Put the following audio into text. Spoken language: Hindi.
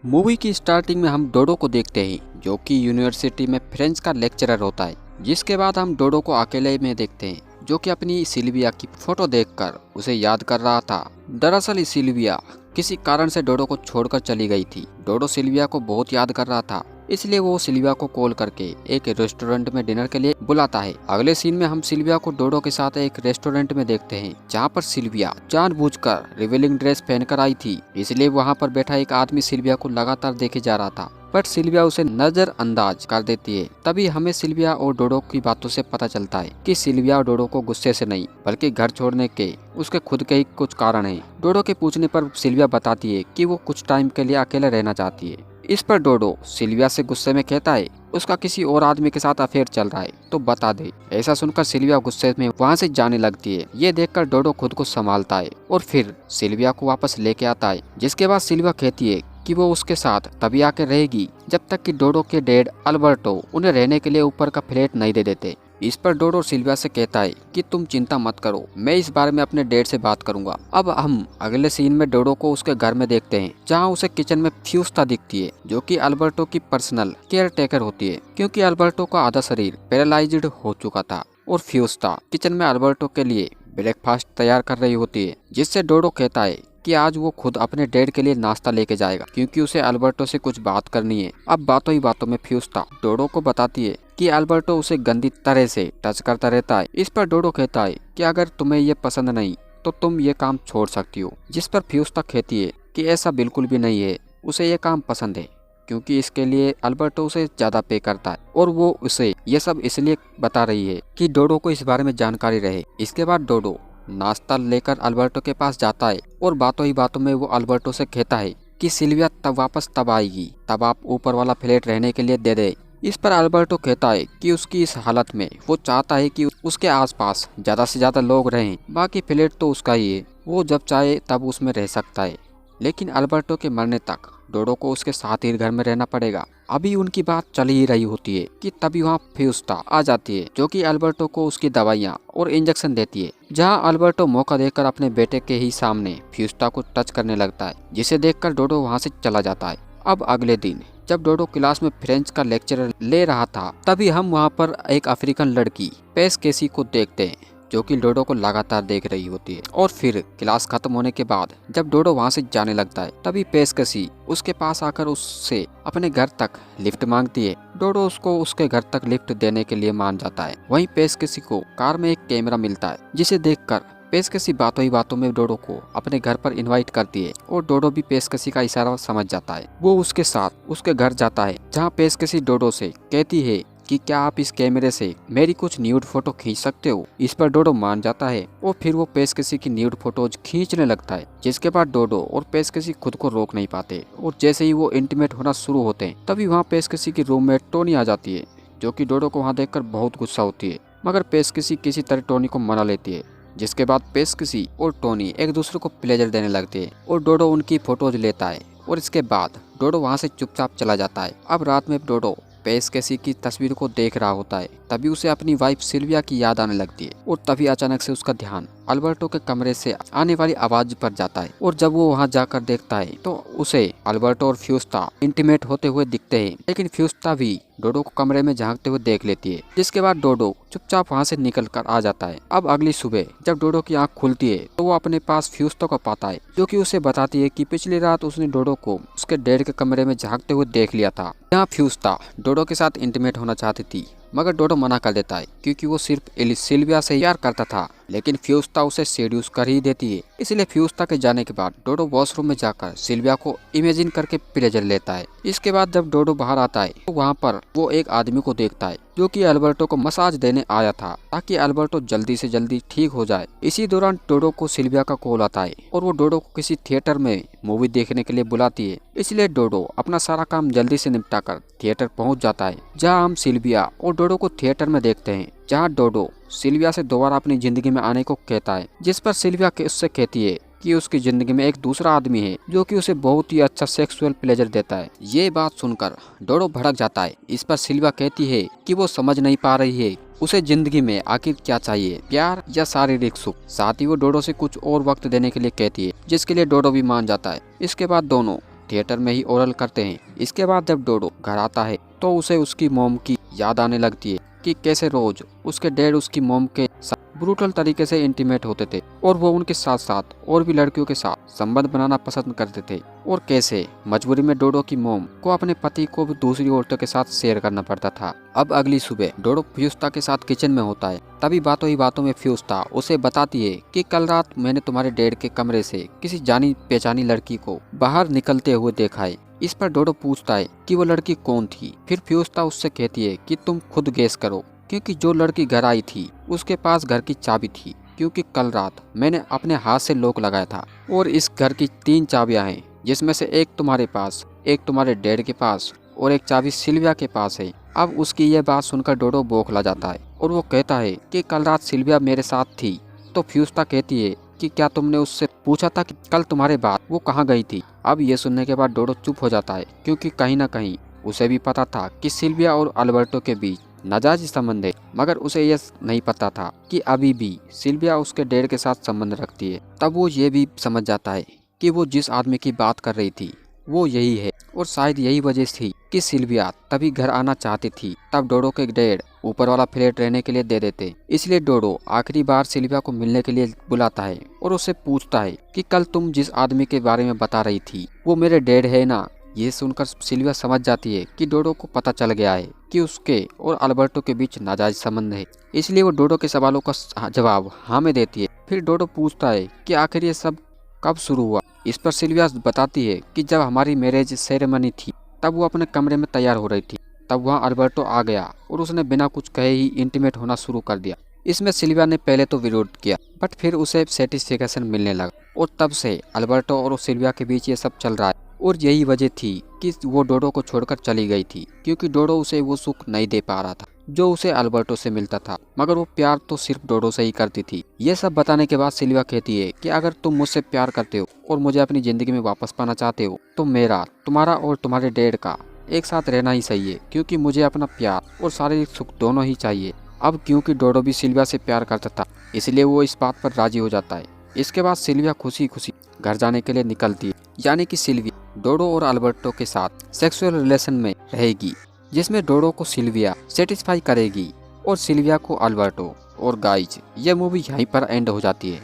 मूवी की स्टार्टिंग में हम डोडो को देखते हैं जो कि यूनिवर्सिटी में फ्रेंच का लेक्चरर होता है। जिसके बाद हम डोडो को अकेले में देखते हैं जो कि अपनी सिल्विया की फोटो देखकर उसे याद कर रहा था। दरअसल सिल्विया किसी कारण से डोडो को छोड़कर चली गई थी। डोडो सिल्विया को बहुत याद कर रहा था, इसलिए वो सिल्विया को कॉल करके एक रेस्टोरेंट में डिनर के लिए बुलाता है। अगले सीन में हम सिल्विया को डोडो के साथ एक रेस्टोरेंट में देखते हैं जहाँ पर सिल्विया जानबूझकर रिवीलिंग ड्रेस पहनकर आई थी, इसलिए वहाँ पर बैठा एक आदमी सिल्विया को लगातार देखे जा रहा था, बट सिल्विया उसे नजरअंदाज कर देती है। तभी हमें सिल्विया और डोडो की बातों से पता चलता है कि सिल्विया और डोडो को गुस्से से नहीं बल्कि घर छोड़ने के उसके खुद के ही कुछ कारण हैं। डोडो के पूछने पर सिल्विया बताती है कि वो कुछ टाइम के लिए अकेले रहना चाहती है। इस पर डोडो सिल्विया से गुस्से में कहता है उसका किसी और आदमी के साथ अफेयर चल रहा है तो बता दे। ऐसा सुनकर सिल्विया गुस्से में वहाँ से जाने लगती है। ये देखकर डोडो खुद को संभालता है और फिर सिल्विया को वापस लेके आता है। जिसके बाद सिल्विया कहती है कि वो उसके साथ तभी आकर रहेगी जब तक कि डोडो के डैड अल्बर्टो उन्हें रहने के लिए ऊपर का फ्लैट नहीं दे देते। इस पर डोडो सिल्विया से कहता है कि तुम चिंता मत करो, मैं इस बारे में अपने डैड से बात करूंगा। अब हम अगले सीन में डोडो को उसके घर में देखते हैं जहां उसे किचन में फ्यूस्ता दिखती है जो कि अल्बर्टो की पर्सनल केयर टेकर होती है, क्योंकि अल्बर्टो का आधा शरीर पैरालाइज्ड हो चुका था और फ्यूस्ता किचन में अल्बर्टो के लिए ब्रेकफास्ट तैयार कर रही होती है। जिससे डोडो कहता है कि आज वो खुद अपने डैड के लिए नाश्ता लेके जाएगा क्योंकि उसे अल्बर्टो से कुछ बात करनी है। अब बातों ही बातों में फ्यूस्ता डोडो को बताती है कि अल्बर्टो उसे गंदी तरह से टच करता रहता है। इस पर डोडो कहता है कि अगर तुम्हें ये पसंद नहीं तो तुम ये काम छोड़ सकती हो। जिस पर फ्यूस्ता कहती है कि ऐसा बिल्कुल भी नहीं है, उसे ये काम पसंद है क्योंकि इसके लिए अल्बर्टो उसे ज्यादा पे करता है और वो उसे ये सब इसलिए बता रही है कि डोडो को इस बारे में जानकारी रहे। इसके बाद डोडो नाश्ता लेकर अल्बर्टो के पास जाता है और बातों ही बातों में वो अल्बर्टो से कहता है कि सिल्विया वापस तब आएगी तब आप ऊपर वाला फ्लैट रहने के लिए दे दे। इस पर अल्बर्टो कहता है कि उसकी इस हालत में वो चाहता है कि उसके आसपास ज्यादा से ज्यादा लोग रहें, बाकी फ्लैट तो उसका ही है, वो जब चाहे तब उसमें रह सकता है। लेकिन अल्बर्टो के मरने तक डोडो को उसके साथ ही घर में रहना पड़ेगा। अभी उनकी बात चल ही रही होती है कि तभी वहाँ फ्यूस्टा आ जाती है जो कि अल्बर्टो को उसकी दवाइयाँ और इंजेक्शन देती है। जहाँ अल्बर्टो मौका देकर अपने बेटे के ही सामने फ्यूस्टा को टच करने लगता है, जिसे देखकर डोडो वहाँ से चला जाता है। अब अगले दिन जब डोडो क्लास में फ्रेंच का लेक्चर ले रहा था तभी हम वहाँ पर एक अफ्रीकन लड़की पेस केसी को देखते हैं जो कि डोडो को लगातार देख रही होती है। और फिर क्लास खत्म होने के बाद जब डोडो वहाँ से जाने लगता है तभी पेशकशी उसके पास आकर उससे अपने घर तक लिफ्ट मांगती है। डोडो उसको उसके घर तक लिफ्ट देने के लिए मान जाता है। वहीं पेशकशी को कार में एक कैमरा मिलता है जिसे देखकर पेशकशी बातों ही बातों में डोडो को अपने घर पर इनवाइट करती है और डोडो भी पेशकशी का इशारा समझ जाता है। वो उसके साथ उसके घर जाता है जहाँ पेशकशी डोडो से कहती है कि क्या आप इस कैमरे से मेरी कुछ न्यूड फोटो खींच सकते हो। इस पर डोडो मान जाता है और फिर वो पेशकशी की न्यूड फोटोज खींचने लगता है। जिसके बाद डोडो और पेशकशी खुद को रोक नहीं पाते और जैसे ही वो इंटीमेट होना शुरू होते हैं तभी वहाँ पेशकशी की रूममेट टोनी आ जाती है जो कि डोडो को वहाँ देखकर बहुत गुस्सा होती है, मगर पेशकशी किसी तरह टोनी को मना लेती है। जिसके बाद पेशकशी और टोनी एक दूसरे को प्लेजर देने लगते हैं और डोडो उनकी फोटोज लेता है और इसके बाद डोडो वहाँ से चुपचाप चला जाता है। अब रात में डोडो पेशकशी की तस्वीर को देख रहा होता है तभी उसे अपनी वाइफ सिल्विया की याद आने लगती है और तभी अचानक से उसका ध्यान अल्बर्टो के कमरे से आने वाली आवाज पर जाता है और जब वो वहाँ जाकर देखता है तो उसे अल्बर्टो और फ्यूस्टा इंटीमेट होते हुए दिखते हैं। लेकिन फ्यूस्टा भी डोडो को कमरे में झांकते हुए देख लेती है। जिसके बाद डोडो चुपचाप वहाँ से निकल कर आ जाता है। अब अगली सुबह जब डोडो की आंख खुलती है तो वो अपने पास फ्यूस्टा को पाता है जो कि उसे बताती है कि पिछली रात उसने डोडो को उसके डैड के कमरे में झांकते हुए देख लिया था। यहाँ फ्यूस्टा डोडो के साथ इंटीमेट होना चाहती थी मगर डोडो मना कर देता है क्योंकि वो सिर्फ सिल्विया से प्यार करता था। लेकिन फ्यूस्टा उसे सेड्यूस कर ही देती है। इसलिए फ्यूस्टा के जाने के बाद डोडो वॉशरूम में जाकर सिल्विया को इमेजिन करके प्लेजर लेता है। इसके बाद जब डोडो बाहर आता है तो वहाँ पर वो एक आदमी को देखता है जो कि अल्बर्टो को मसाज देने आया था ताकि अल्बर्टो जल्दी से जल्दी ठीक हो जाए। इसी दौरान डोडो को सिल्विया का कॉल आता है और वो डोडो को किसी थिएटर में मूवी देखने के लिए बुलाती है। इसलिए डोडो अपना सारा काम जल्दी से निपटा कर थिएटर पहुंच जाता है जहां हम सिल्विया और डोडो को थिएटर में देखते हैं जहां डोडो सिल्विया से दोबारा अपनी जिंदगी में आने को कहता है। जिस पर सिल्विया उससे कहती है कि उसकी जिंदगी में एक दूसरा आदमी है जो कि उसे बहुत ही अच्छा सेक्सुअल प्लेजर देता है। ये बात सुनकर डोडो भड़क जाता है। इस पर सिल्विया कहती है कि वो समझ नहीं पा रही है उसे जिंदगी में आखिर क्या चाहिए, प्यार या शारीरिक सुख। साथ ही वो डोडो से कुछ और वक्त देने के लिए कहती है जिसके लिए डोडो भी मान जाता है। इसके बाद दोनों थिएटर में ही ओरल करते हैं। इसके बाद जब डोडो घर आता है तो उसे उसकी मोम की याद आने लगती है कि कैसे रोज उसके डैड उसकी मोम के साथ ब्रूटल तरीके से इंटीमेट होते थे और वो उनके साथ साथ और भी लड़कियों के साथ संबंध बनाना पसंद करते थे, और कैसे मजबूरी में डोडो की मोम को अपने पति को भी दूसरी औरतों के साथ शेयर करना पड़ता था। अब अगली सुबह डोडो फ्यूस्ता के साथ किचन में होता है। तभी बातों ही बातों में फ्यूस्ता उसे बताती है कि कल रात मैंने तुम्हारे डैड के कमरे से किसी जानी पहचानी लड़की को बाहर निकलते हुए देखा है। इस पर डोडो पूछता है कि वो लड़की कौन थी। फिर फ्यूस्ता उससे कहती है कि तुम खुद गेस करो, क्योंकि जो लड़की घर आई थी उसके पास घर की चाबी थी, क्योंकि कल रात मैंने अपने हाथ से लॉक लगाया था और इस घर की 3 चाबियां हैं, जिसमें से एक तुम्हारे पास, एक तुम्हारे डैड के पास और एक चाबी सिल्विया के पास है। अब उसकी यह बात सुनकर डोडो बौखला जाता है और वो कहता है कि कल रात सिल्विया मेरे साथ थी। तो फ्यूस्ता कहती है कि क्या तुमने उससे पूछा था कि कल तुम्हारे बाद वो कहाँ गई थी। अब ये सुनने के बाद डोडो चुप हो जाता है, क्योंकि कहीं ना कहीं उसे भी पता था कि सिल्विया और अल्बर्टो के बीच नाजायज संबंध है, मगर उसे यह नहीं पता था कि अभी भी सिल्विया उसके डैड के साथ संबंध रखती है। तब वो ये भी समझ जाता है कि वो जिस आदमी की बात कर रही थी वो यही है, और शायद यही वजह थी कि सिल्विया तभी घर आना चाहती थी। तब डोडो के डैड ऊपर वाला फ्लैट रहने के लिए दे देते, इसलिए डोडो आखिरी बार सिल्विया को मिलने के लिए बुलाता है और उससे पूछता है कि कल तुम जिस आदमी के बारे में बता रही थी वो मेरे डैड है ना। ये सुनकर सिल्विया समझ जाती है कि डोडो को पता चल गया है कि उसके और अल्बर्टो के बीच नाजायज संबंध है, इसलिए वो डोडो के सवालों का जवाब हाँ में देती है। फिर डोडो पूछता है कि आखिर ये सब कब शुरू हुआ। इस पर सिल्विया बताती है कि जब हमारी मैरिज सेरेमनी थी तब वो अपने कमरे में तैयार हो रही थी, तब वहाँ अल्बर्टो आ गया और उसने बिना कुछ कहे ही इंटीमेट होना शुरू कर दिया। इसमें सिल्विया ने पहले तो विरोध किया, बट फिर उसे सेटिस्फेक्शन मिलने लगा और तब से अल्बर्टो और सिल्विया के बीच ये सब चल रहा है। और यही वजह थी कि वो डोडो को छोड़कर चली गई थी, क्योंकि डोडो उसे वो सुख नहीं दे पा रहा था जो उसे अल्बर्टो से मिलता था, मगर वो प्यार तो सिर्फ डोडो से ही करती थी। ये सब बताने के बाद सिल्विया कहती है कि अगर तुम मुझसे प्यार करते हो और मुझे अपनी जिंदगी में वापस पाना चाहते हो तो मेरा, तुम्हारा और तुम्हारे डैड का एक साथ रहना ही सही है, क्योंकि मुझे अपना प्यार और शारीरिक सुख दोनों ही चाहिए। अब क्योंकि डोडो भी सिल्विया से प्यार करता था, इसलिए वो इस बात पर राजी हो जाता है। इसके बाद सिल्विया खुशी खुशी घर जाने के लिए निकलती है, यानी कि सिल्विया डोडो और अल्बर्टो के साथ सेक्सुअल रिलेशन में रहेगी, जिसमें डोडो को सिल्विया सेटिस्फाई करेगी और सिल्विया को अल्बर्टो। और गाइज, ये मूवी यहीं पर एंड हो जाती है।